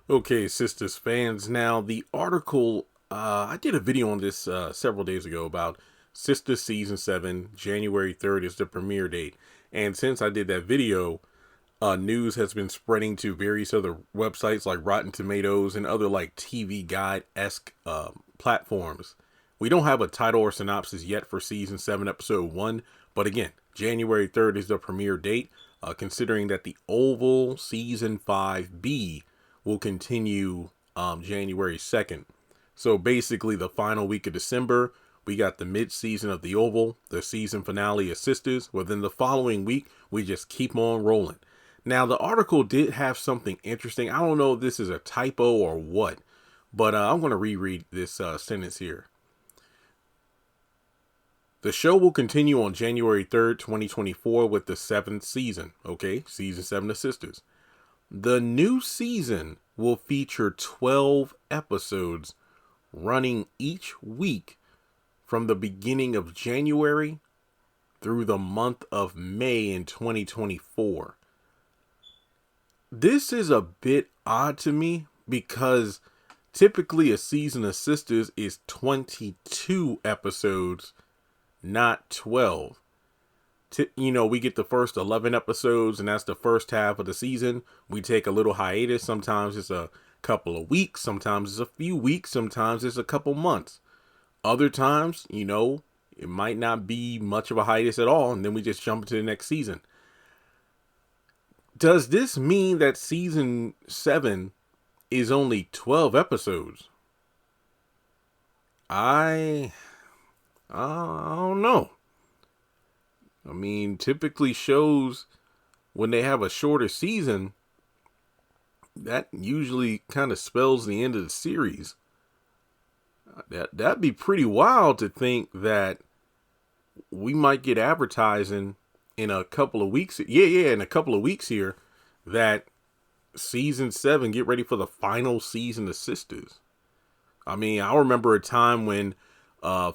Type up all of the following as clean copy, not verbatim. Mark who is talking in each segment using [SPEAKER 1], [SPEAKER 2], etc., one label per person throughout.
[SPEAKER 1] Okay, Sistas fans. Now, the article, I did a video on this several days ago about Sistas Season 7, January 3rd is the premiere date. And since I did that video, news has been spreading to various other websites like Rotten Tomatoes and other like TV Guide-esque platforms. We don't have a title or synopsis yet for Season 7, Episode 1, but again, January 3rd is the premiere date, considering that the Oval Season 5B will continue January 2nd. So basically, the final week of December, we got the mid-season of the Oval, the season finale of Sisters. Within the following week, we just keep on rolling. Now, the article did have something interesting. I don't know if this is a typo or what, but I'm going to reread this sentence here. The show will continue on January 3rd, 2024 with the 7th season. Okay, season 7 of Sisters. The new season will feature 12 episodes running each week from the beginning of January through the month of May in 2024. This is a bit odd to me because typically a season of Sisters is 22 episodes, not 12. We get the first 11 episodes, and that's the first half of the season. We take a little hiatus. Sometimes it's a couple of weeks. Sometimes it's a few weeks. Sometimes it's a couple months. Other times, it might not be much of a hiatus at all, and then we just jump into the next season. Does this mean that season 7 is only 12 episodes? I don't know. I mean, typically shows, when they have a shorter season, that usually kind of spells the end of the series. That'd be pretty wild to think that we might get advertising in a couple of weeks. In a couple of weeks here, that season 7, get ready for the final season of Sisters. I mean, I remember a time when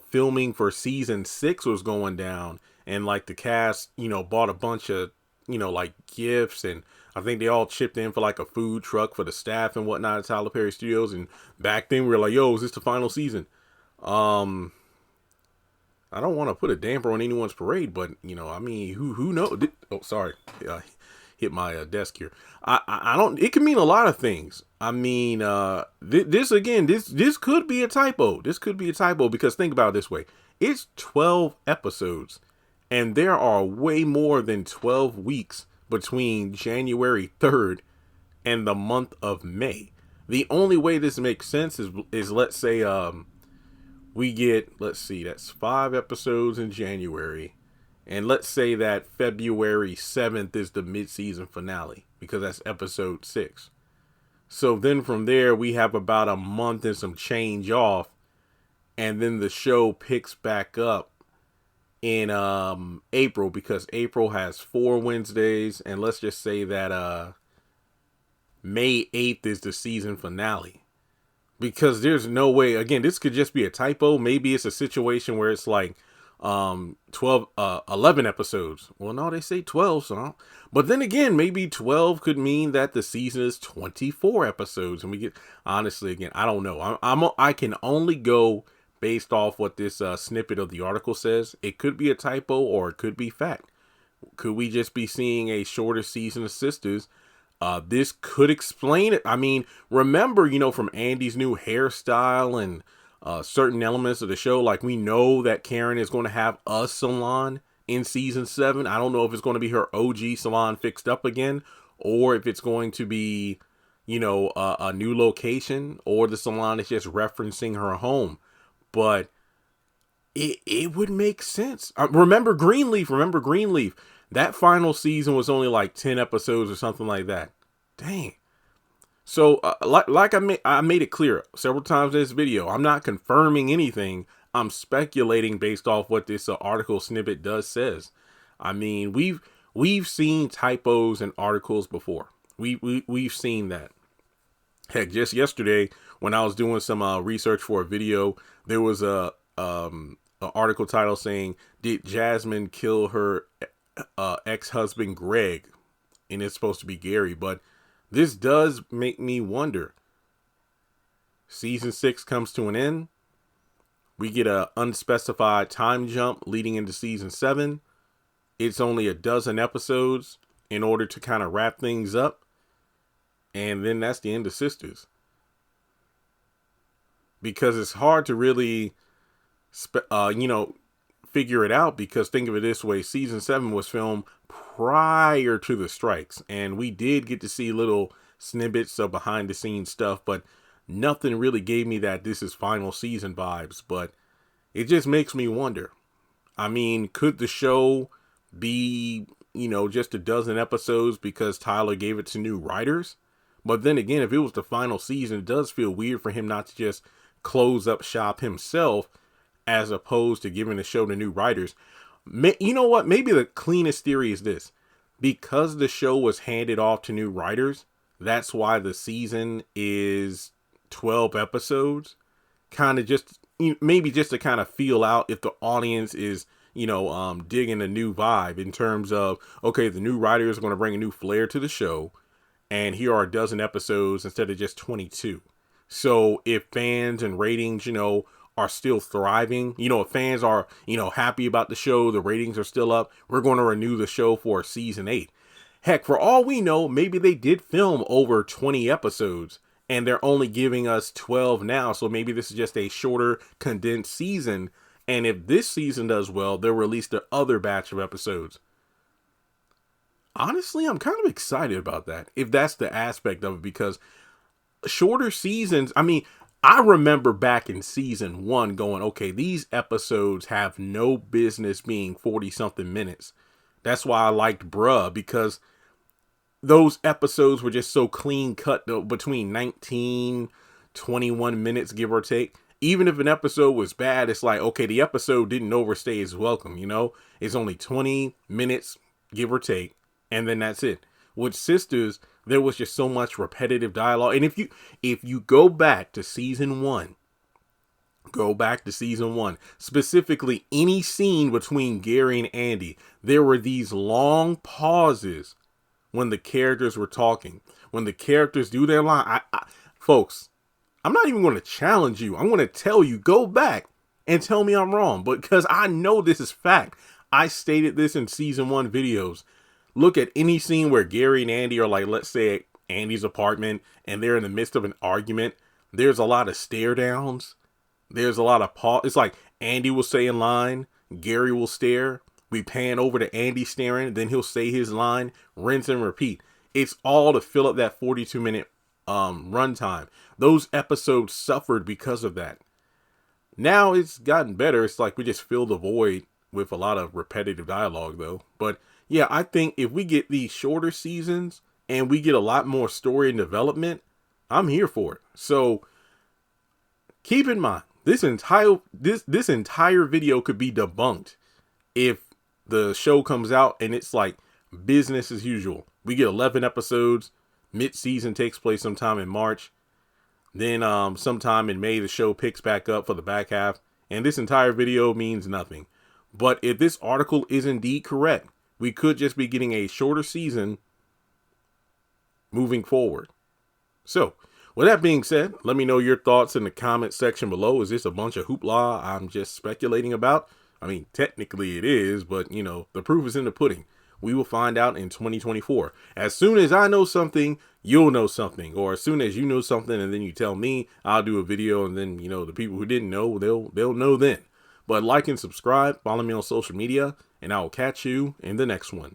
[SPEAKER 1] filming for season 6 was going down, and like the cast, bought a bunch of, like gifts, and I think they all chipped in for like a food truck for the staff and whatnot at Tyler Perry Studios. And back then we were like, yo, is this the final season? I don't want to put a damper on anyone's parade, but I mean, who knows? Oh, sorry. Hit my desk here. I don't, it can mean a lot of things. I mean, this could be a typo. This could be a typo because think about it this way. It's 12 episodes, and there are way more than 12 weeks between January 3rd and the month of May. The only way this makes sense is let's say, we get, let's see, that's 5 episodes in January. And let's say that February 7th is the mid-season finale, because that's episode 6. So then from there, we have about a month and some change off. And then the show picks back up in April, because April has 4 Wednesdays. And let's just say that May 8th is the season finale. Because there's no way, again, this could just be a typo. Maybe it's a situation where it's like 11 episodes. Well, no, they say 12, so. But then again, maybe 12 could mean that the season is 24 episodes, and we get, honestly, again, I don't know. I can only go based off what this snippet of the article says. It could be a typo, or it could be fact. Could we just be seeing a shorter season of Sisters? This could explain it. I mean, remember, from Andy's new hairstyle and certain elements of the show, like we know that Karen is going to have a salon in season 7. I don't know if it's going to be her OG salon fixed up again, or if it's going to be, a new location, or the salon is just referencing her home. But it would make sense. Remember Greenleaf. That final season was only like 10 episodes or something like that. Dang. So, like I made it clear several times in this video, I'm not confirming anything. I'm speculating based off what this article snippet says. I mean, we've seen typos in articles before. We've seen that. Heck, just yesterday when I was doing some research for a video, there was a article title saying, "Did Jasmine kill her ex-husband Greg?" And it's supposed to be Gary, but this does make me wonder, Season 6 comes to an end. We get a unspecified time jump leading into season 7. It's only a dozen episodes in order to kind of wrap things up. And then that's the end of Sistas. Because it's hard to really, figure it out, because think of it this way. Season 7 was filmed prior to the strikes. And we did get to see little snippets of behind the scenes stuff, but nothing really gave me that this is final season vibes. But it just makes me wonder. I mean, could the show be, just a dozen episodes because Tyler gave it to new writers? But then again, if it was the final season, it does feel weird for him not to just close up shop himself as opposed to giving the show to new writers. You know what? Maybe the cleanest theory is this. Because the show was handed off to new writers, that's why the season is 12 episodes. Kind of just, maybe just to kind of feel out if the audience is, digging a new vibe in terms of, okay, the new writer is going to bring a new flair to the show. And here are a dozen episodes instead of just 22. So if fans and ratings, are still thriving, if fans are, happy about the show, the ratings are still up, we're going to renew the show for season 8. Heck, for all we know, maybe they did film over 20 episodes and they're only giving us 12 now. So maybe this is just a shorter, condensed season. And if this season does well, they'll release the other batch of episodes. Honestly, I'm kind of excited about that, if that's the aspect of it, because shorter seasons, I remember back in season 1 going, okay, these episodes have no business being 40-something minutes. That's why I liked Bruh, because those episodes were just so clean cut, between 19, 21 minutes, give or take. Even if an episode was bad, it's like, okay, the episode didn't overstay its welcome, It's only 20 minutes, give or take, and then that's it. With Sistas, there was just so much repetitive dialogue. And if you go back to season 1, specifically any scene between Gary and Andy, there were these long pauses when the characters were talking. When the characters do their line, folks, I'm not even going to challenge you. I'm going to tell you, go back and tell me I'm wrong. But because I know this is fact. I stated this in season 1 videos. Look at any scene where Gary and Andy are, like, let's say at Andy's apartment and they're in the midst of an argument. There's a lot of stare downs. There's a lot of pause. It's like Andy will say a line, Gary will stare. We pan over to Andy staring, then he'll say his line, rinse and repeat. It's all to fill up that 42-minute runtime. Those episodes suffered because of that. Now it's gotten better. It's like we just fill the void with a lot of repetitive dialogue, though. But yeah, I think if we get these shorter seasons and we get a lot more story and development, I'm here for it. So keep in mind, this entire video could be debunked if the show comes out and it's like business as usual. We get 11 episodes. Mid-season takes place sometime in March. Then sometime in May, the show picks back up for the back half. And this entire video means nothing. But if this article is indeed correct, we could just be getting a shorter season moving forward. So, with that being said, let me know your thoughts in the comment section below. Is this a bunch of hoopla I'm just speculating about? Technically it is, but, the proof is in the pudding. We will find out in 2024. As soon as I know something, you'll know something. Or as soon as you know something and then you tell me, I'll do a video. And then, the people who didn't know, they'll know then. But like and subscribe, follow me on social media, and I will catch you in the next one.